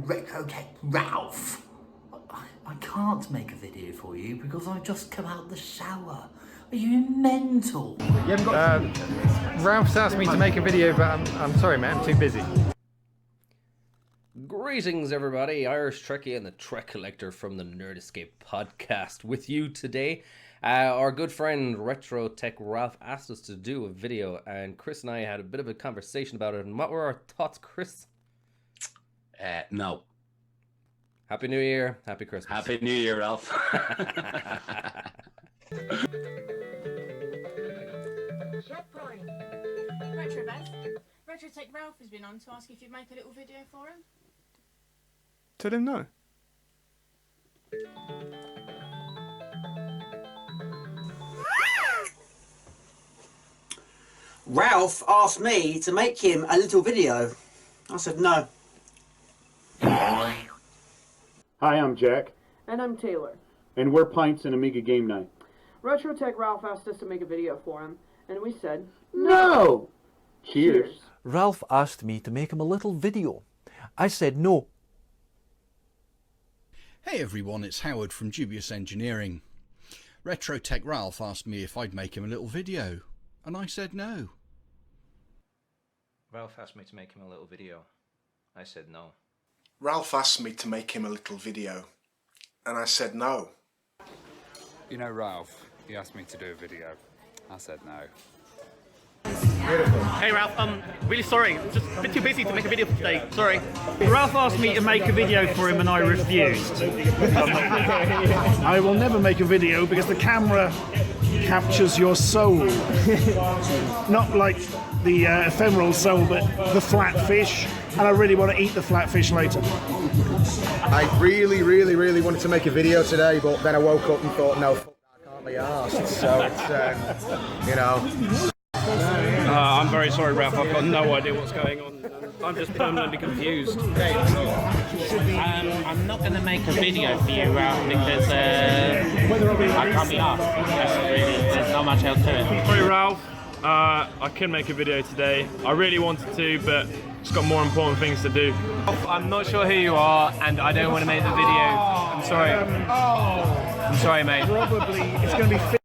Retrotech Ralph! I can't make a video for you because I've just come out of the shower. Are you mental? Ralph's asked me to make a video, but I'm sorry, man, I'm too busy. Greetings, everybody. IrishTrekkie and the Trek Collector from the Nerd Escape podcast with you today. Our good friend Retrotech Ralph asked us to do a video, and Chris and I had a bit of a conversation about it. And what were our thoughts, Chris? No. Happy New Year. Happy Christmas. Happy New Year, Ralph. Retrotech Ralph has been on to ask if you'd make a little video for him. Tell him no. Ralph asked me to make him a little video. I said no. Hi, I'm Jack. And I'm Taylor. And we're Pintz Amiga Game Night. Retrotech Ralph asked us to make a video for him, and we said no! Cheers. Ralph asked me to make him a little video. I said no. Hey everyone, it's Howard from Dubious Engineering. Retrotech Ralph asked me if I'd make him a little video, and I said no. Ralph asked me to make him a little video. I said no. Ralph asked me to make him a little video, and I said no. You know Ralph, he asked me to do a video. I said no. Hey Ralph, really sorry, I'm just a bit too busy to make a video today, sorry. Ralph asked me to make a video for him and I refused. I will never make a video because the camera captures your soul. Not like the ephemeral soul, but the flat fish, and I really want to eat the flat fish later. I really wanted to make a video today, but then I woke up and thought, no, fuck that, I can't be arsed. So it's, you know. I'm very sorry Ralph, I've got no idea what's going on. I'm just permanently confused. I'm not going to make a video for you, Ralph, because I can't be asked. There's not much else to it. Sorry Ralph, I couldn't make a video today. I really wanted to, but just got more important things to do. I'm not sure who you are, and I don't want to make the video. I'm sorry. I'm sorry, mate. Probably it's going to be